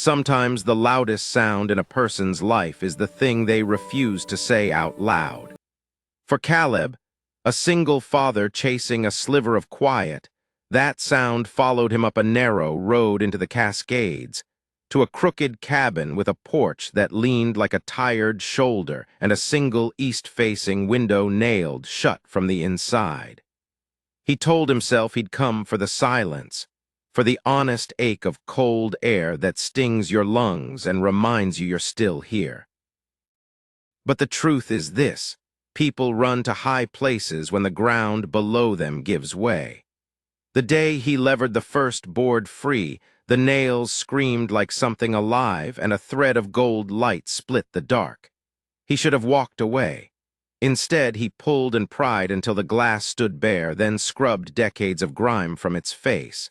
Sometimes the loudest sound in a person's life is the thing they refuse to say out loud. For Caleb, a single father chasing a sliver of quiet, that sound followed him up a narrow road into the Cascades, to a crooked cabin with a porch that leaned like a tired shoulder and a single east-facing window nailed shut from the inside. He told himself he'd come for the silence, for the honest ache of cold air that stings your lungs and reminds you you're still here. But the truth is this: people run to high places when the ground below them gives way. The day he levered the first board free, the nails screamed like something alive, and a thread of gold light split the dark. He should have walked away. Instead, he pulled and pried until the glass stood bare, then scrubbed decades of grime from its face.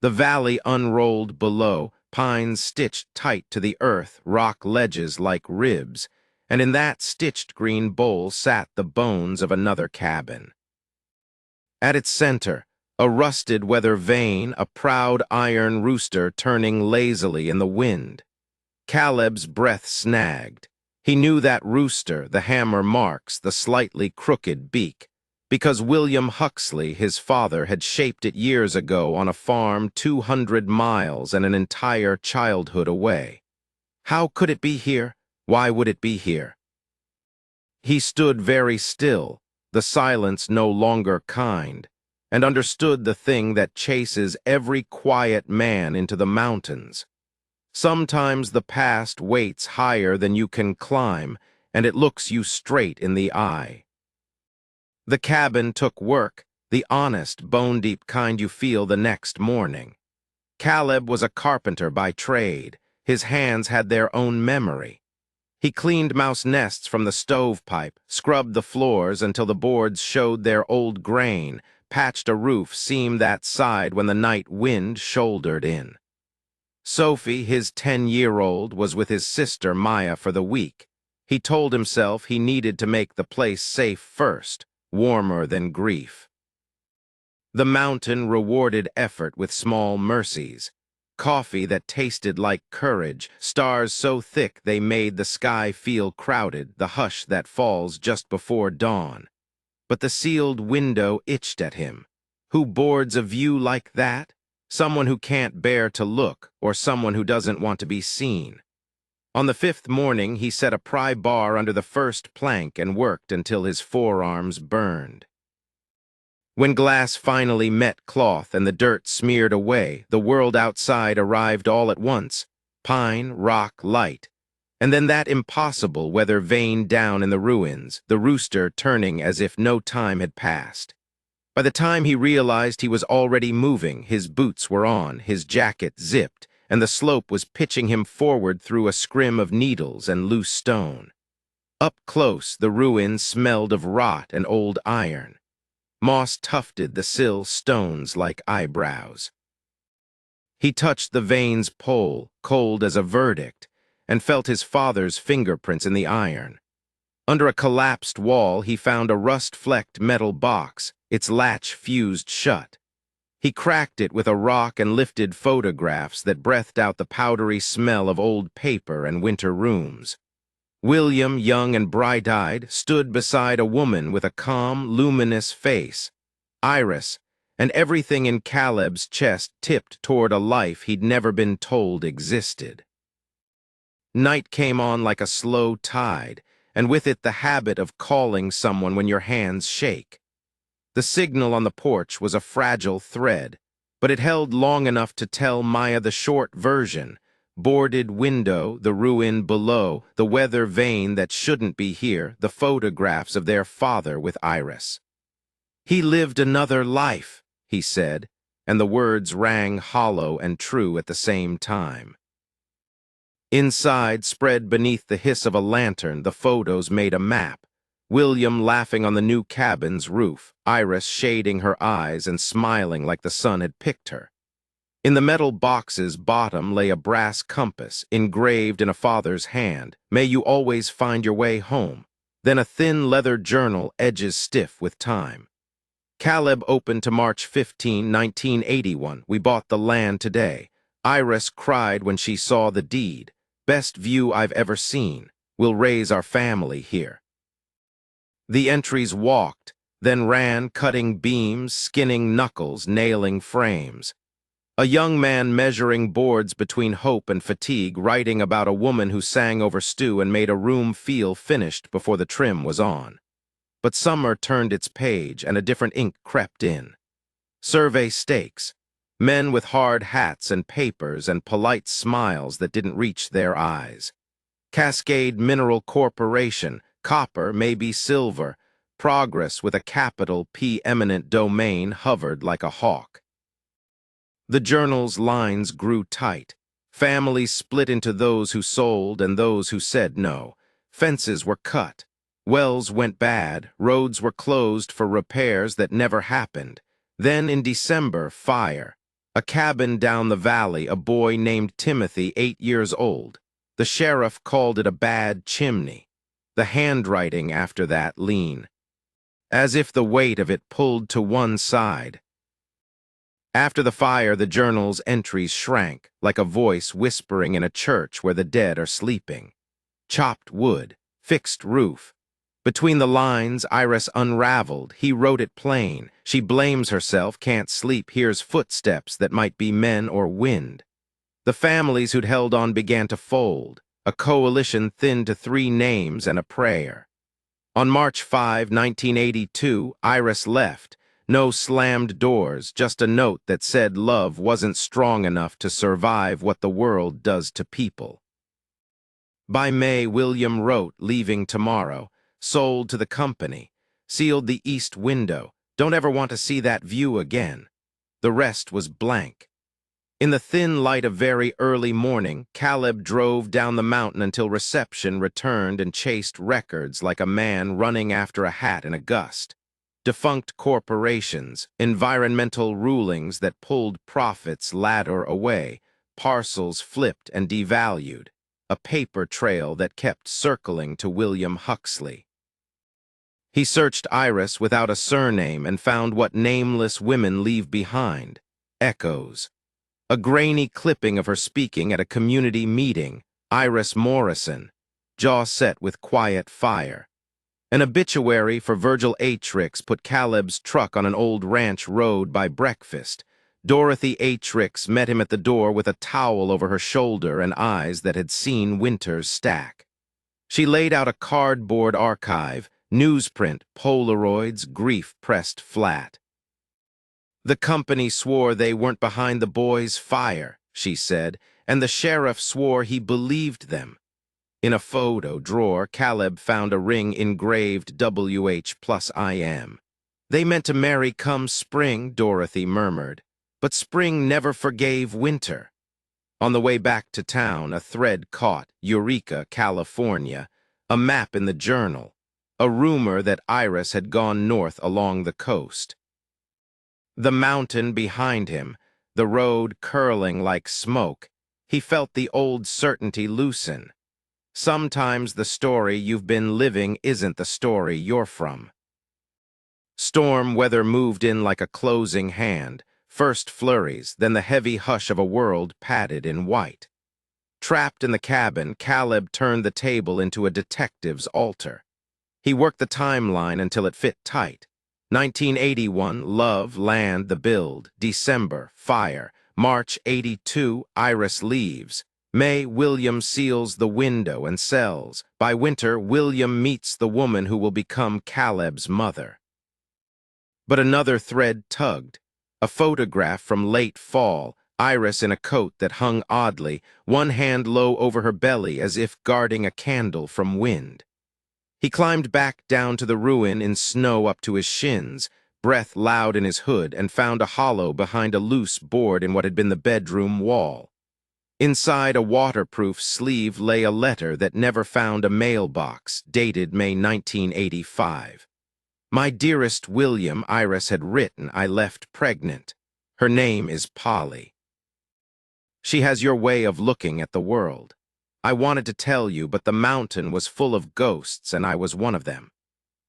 The valley unrolled below, pines stitched tight to the earth, rock ledges like ribs, and in that stitched green bowl sat the bones of another cabin. At its center, a rusted weather vane, a proud iron rooster turning lazily in the wind. Caleb's breath snagged. He knew that rooster, the hammer marks, the slightly crooked beak, because William Huxley, his father, had shaped it years ago on a farm 200 miles and an entire childhood away. How could it be here? Why would it be here? He stood very still, the silence no longer kind, and understood the thing that chases every quiet man into the mountains. Sometimes the past waits higher than you can climb, and it looks you straight in the eye. The cabin took work, the honest, bone-deep kind you feel the next morning. Caleb was a carpenter by trade. His hands had their own memory. He cleaned mouse nests from the stovepipe, scrubbed the floors until the boards showed their old grain, patched a roof seam that sighed when the night wind shouldered in. Sophie, his 10-year-old, was with his sister Maya for the week. He told himself he needed to make the place safe first, warmer than grief. The mountain rewarded effort with small mercies. Coffee that tasted like courage, stars so thick they made the sky feel crowded, the hush that falls just before dawn. But the sealed window itched at him. Who boards a view like that? Someone who can't bear to look, or someone who doesn't want to be seen. On the 5th morning, he set a pry bar under the first plank and worked until his forearms burned. When glass finally met cloth and the dirt smeared away, the world outside arrived all at once: pine, rock, light. And then that impossible weather vane down in the ruins, the rooster turning as if no time had passed. By the time he realized he was already moving, his boots were on, his jacket zipped, and the slope was pitching him forward through a scrim of needles and loose stone. Up close, the ruins smelled of rot and old iron. Moss tufted the sill stones like eyebrows. He touched the vane's pole, cold as a verdict, and felt his father's fingerprints in the iron. Under a collapsed wall, he found a rust-flecked metal box, its latch fused shut. He cracked it with a rock and lifted photographs that breathed out the powdery smell of old paper and winter rooms. William, young and bright-eyed, stood beside a woman with a calm, luminous face, Iris, and everything in Caleb's chest tipped toward a life he'd never been told existed. Night came on like a slow tide, and with it the habit of calling someone when your hands shake. The signal on the porch was a fragile thread, but it held long enough to tell Maya the short version: boarded window, the ruin below, the weather vane that shouldn't be here, the photographs of their father with Iris. He lived another life, he said, and the words rang hollow and true at the same time. Inside, spread beneath the hiss of a lantern, the photos made a map. William laughing on the new cabin's roof, Iris shading her eyes and smiling like the sun had picked her. In the metal box's bottom lay a brass compass, engraved in a father's hand. May you always find your way home. Then a thin leather journal, edges stiff with time. Caleb opened to March 15, 1981. We bought the land today. Iris cried when she saw the deed. Best view I've ever seen. We'll raise our family here. The entries walked, then ran, cutting beams, skinning knuckles, nailing frames. A young man measuring boards between hope and fatigue, writing about a woman who sang over stew and made a room feel finished before the trim was on. But summer turned its page and a different ink crept in. Survey stakes. Men with hard hats and papers and polite smiles that didn't reach their eyes. Cascade Mineral Corporation, copper, maybe silver. Progress with a capital P eminent domain hovered like a hawk. The journal's lines grew tight. Families split into those who sold and those who said no. Fences were cut. Wells went bad. Roads were closed for repairs that never happened. Then in December, fire. A cabin down the valley, a boy named Timothy, 8 years old. The sheriff called it a bad chimney. The handwriting after that lean, as if the weight of it pulled to one side. After the fire, the journal's entries shrank, like a voice whispering in a church where the dead are sleeping. Chopped wood, fixed roof. Between the lines, Iris unraveled. He wrote it plain. She blames herself, can't sleep, hears footsteps that might be men or wind. The families who'd held on began to fold, a coalition thinned to 3 names and a prayer. On March 5, 1982, Iris left. No slammed doors, just a note that said love wasn't strong enough to survive what the world does to people. By May, William wrote, leaving tomorrow, sold to the company, sealed the east window, don't ever want to see that view again. The rest was blank. In the thin light of very early morning, Caleb drove down the mountain until reception returned and chased records like a man running after a hat in a gust. Defunct corporations, environmental rulings that pulled profits ladder away, parcels flipped and devalued, a paper trail that kept circling to William Huxley. He searched Iris without a surname and found what nameless women leave behind, echoes. A grainy clipping of her speaking at a community meeting, Iris Morrison, jaw set with quiet fire. An obituary for Virgil Atrix put Caleb's truck on an old ranch road by breakfast. Dorothy Atrix met him at the door with a towel over her shoulder and eyes that had seen winter's stack. She laid out a cardboard archive, newsprint, Polaroids, grief pressed flat. The company swore they weren't behind the boys' fire, she said, and the sheriff swore he believed them. In a photo drawer, Caleb found a ring engraved WH+IM. They meant to marry come spring, Dorothy murmured. But spring never forgave winter. On the way back to town, a thread caught Eureka, California, a map in the journal, a rumor that Iris had gone north along the coast. The mountain behind him, the road curling like smoke, he felt the old certainty loosen. Sometimes the story you've been living isn't the story you're from. Storm weather moved in like a closing hand, first flurries, then the heavy hush of a world padded in white. Trapped in the cabin, Caleb turned the table into a detective's altar. He worked the timeline until it fit tight. 1981, love, land, the build. December, fire. March 82, Iris leaves. May, William seals the window and sells. By winter, William meets the woman who will become Caleb's mother. But another thread tugged. A photograph from late fall, Iris in a coat that hung oddly, one hand low over her belly as if guarding a candle from wind. He climbed back down to the ruin in snow up to his shins, breath loud in his hood, and found a hollow behind a loose board in what had been the bedroom wall. Inside a waterproof sleeve lay a letter that never found a mailbox, dated May 1985. My dearest William, Iris had written, I left pregnant. Her name is Polly. She has your way of looking at the world. I wanted to tell you, but the mountain was full of ghosts and I was one of them.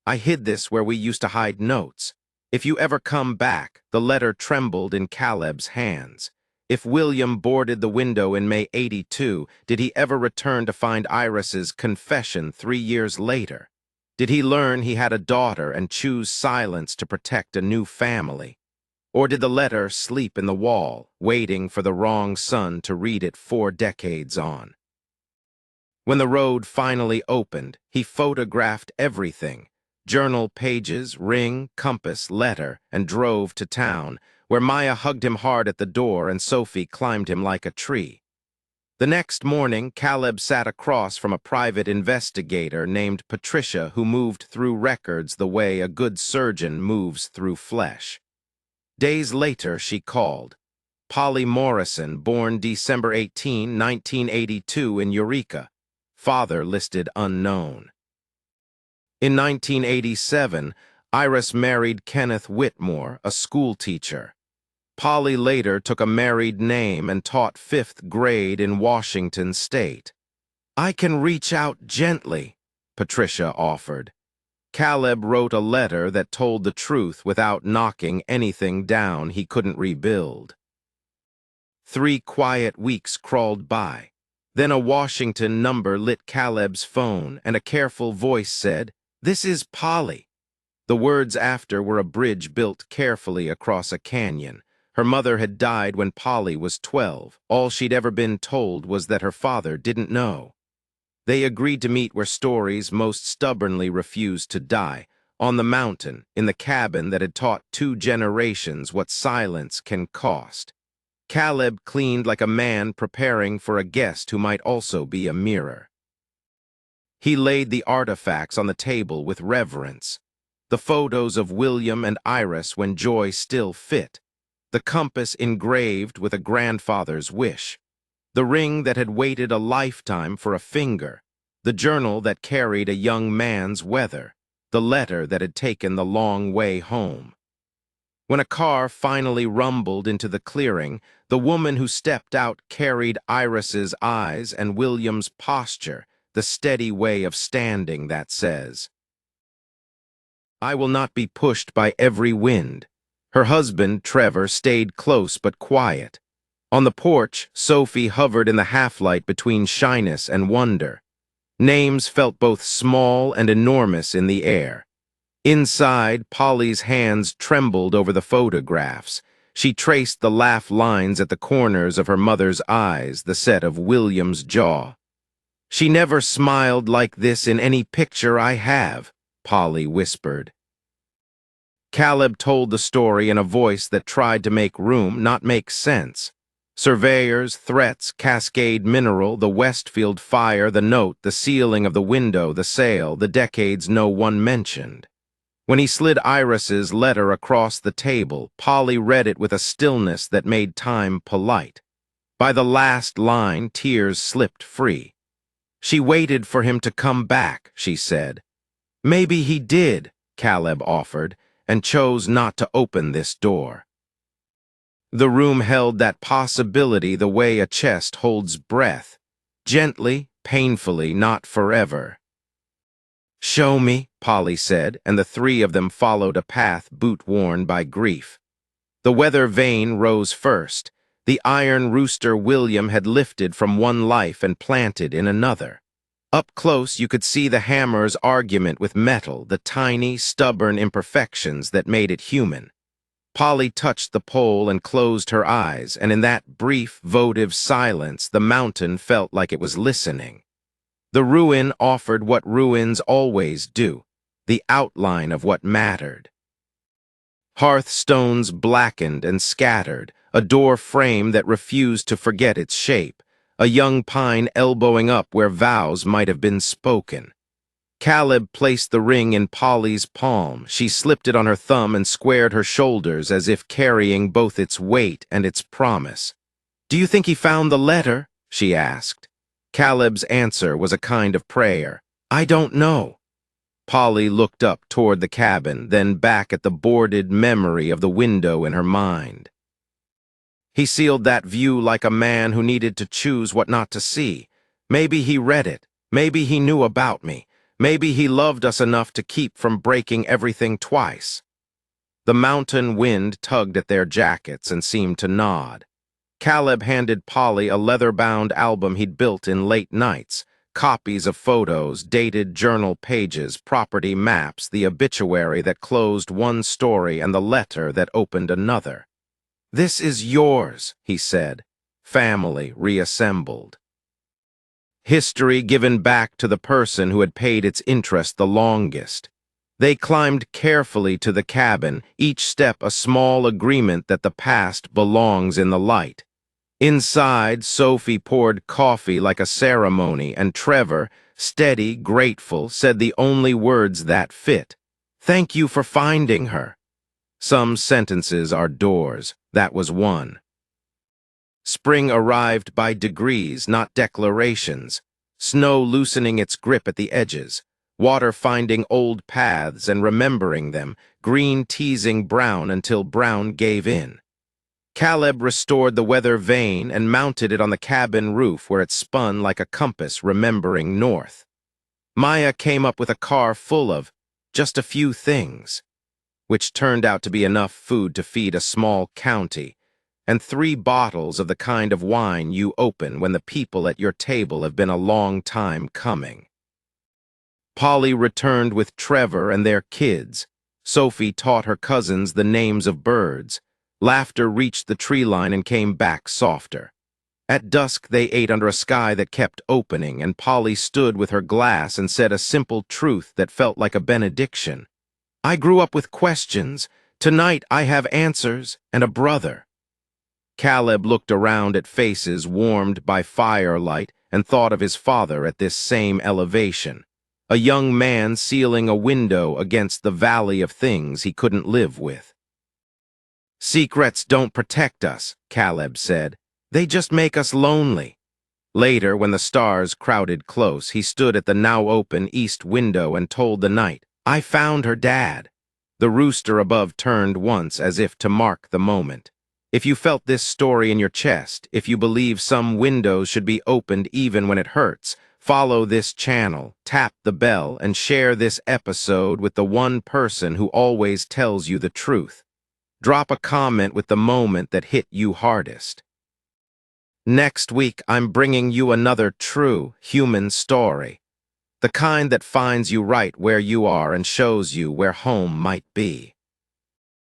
I hid this where we used to hide notes. If you ever come back, the letter trembled in Caleb's hands. If William boarded the window in May '82, did he ever return to find Iris's confession 3 years later? Did he learn he had a daughter and choose silence to protect a new family? Or did the letter sleep in the wall, waiting for the wrong son to read it 4 decades on? When the road finally opened, he photographed everything: journal pages, ring, compass, letter, and drove to town, where Maya hugged him hard at the door and Sophie climbed him like a tree. The next morning, Caleb sat across from a private investigator named Patricia who moved through records the way a good surgeon moves through flesh. Days later, she called. Polly Morrison, born December 18, 1982 in Eureka. Father listed unknown. In 1987, Iris married Kenneth Whitmore, a schoolteacher. Polly later took a married name and taught 5th grade in Washington State. "I can reach out gently," Patricia offered. Caleb wrote a letter that told the truth without knocking anything down he couldn't rebuild. 3 quiet weeks crawled by. Then a Washington number lit Caleb's phone, and a careful voice said, "This is Polly." The words after were a bridge built carefully across a canyon. Her mother had died when Polly was 12. All she'd ever been told was that her father didn't know. They agreed to meet where stories most stubbornly refused to die, on the mountain, in the cabin that had taught 2 generations what silence can cost. Caleb cleaned like a man preparing for a guest who might also be a mirror. He laid the artifacts on the table with reverence. The photos of William and Iris when joy still fit. The compass engraved with a grandfather's wish. The ring that had waited a lifetime for a finger. The journal that carried a young man's weather. The letter that had taken the long way home. When a car finally rumbled into the clearing, the woman who stepped out carried Iris's eyes and William's posture, the steady way of standing that says, "I will not be pushed by every wind." Her husband, Trevor, stayed close but quiet. On the porch, Sophie hovered in the half-light between shyness and wonder. Names felt both small and enormous in the air. Inside, Polly's hands trembled over the photographs. She traced the laugh lines at the corners of her mother's eyes, the set of William's jaw. "She never smiled like this in any picture I have," Polly whispered. Caleb told the story in a voice that tried to make room, not make sense. Surveyors, threats, Cascade Mineral, the Westfield fire, the note, the ceiling of the window, the sale, the decades no one mentioned. When he slid Iris's letter across the table, Polly read it with a stillness that made time polite. By the last line, tears slipped free. "She waited for him to come back," she said. "Maybe he did," Caleb offered, "and chose not to open this door." The room held that possibility the way a chest holds breath. Gently, painfully, not forever. "Show me," Polly said, and the 3 of them followed a path boot-worn by grief. The weather vane rose first. The iron rooster William had lifted from one life and planted in another. Up close, you could see the hammer's argument with metal, the tiny, stubborn imperfections that made it human. Polly touched the pole and closed her eyes, and in that brief, votive silence, the mountain felt like it was listening. The ruin offered what ruins always do, the outline of what mattered. Hearthstones blackened and scattered, a door frame that refused to forget its shape, a young pine elbowing up where vows might have been spoken. Caleb placed the ring in Polly's palm. She slipped it on her thumb and squared her shoulders as if carrying both its weight and its promise. "Do you think he found the letter?" she asked. Caleb's answer was a kind of prayer. "I don't know." Polly looked up toward the cabin, then back at the boarded memory of the window in her mind. "He sealed that view like a man who needed to choose what not to see. Maybe he read it. Maybe he knew about me. Maybe he loved us enough to keep from breaking everything twice." The mountain wind tugged at their jackets and seemed to nod. Caleb handed Polly a leather-bound album he'd built in late nights, copies of photos, dated journal pages, property maps, the obituary that closed one story and the letter that opened another. "This is yours," he said. Family reassembled. History given back to the person who had paid its interest the longest. They climbed carefully to the cabin, each step a small agreement that the past belongs in the light. Inside, Sophie poured coffee like a ceremony, and Trevor, steady, grateful, said the only words that fit. "Thank you for finding her." Some sentences are doors. That was one. Spring arrived by degrees, not declarations. Snow loosening its grip at the edges. Water finding old paths and remembering them. Green teasing brown until brown gave in. Caleb restored the weather vane and mounted it on the cabin roof where it spun like a compass remembering north. Maya came up with a car full of just a few things, which turned out to be enough food to feed a small county, and 3 bottles of the kind of wine you open when the people at your table have been a long time coming. Polly returned with Trevor and their kids. Sophie taught her cousins the names of birds. Laughter reached the tree line and came back softer. At dusk they ate under a sky that kept opening, and Polly stood with her glass and said a simple truth that felt like a benediction. "I grew up with questions. Tonight I have answers and a brother." Caleb looked around at faces warmed by firelight and thought of his father at this same elevation, a young man sealing a window against the valley of things he couldn't live with. "Secrets don't protect us," Caleb said. "They just make us lonely." Later, when the stars crowded close, he stood at the now-open east window and told the night, "I found her, Dad." The rooster above turned once as if to mark the moment. If you felt this story in your chest, if you believe some windows should be opened even when it hurts, follow this channel, tap the bell, and share this episode with the one person who always tells you the truth. Drop a comment with the moment that hit you hardest. Next week, I'm bringing you another true human story. The kind that finds you right where you are and shows you where home might be.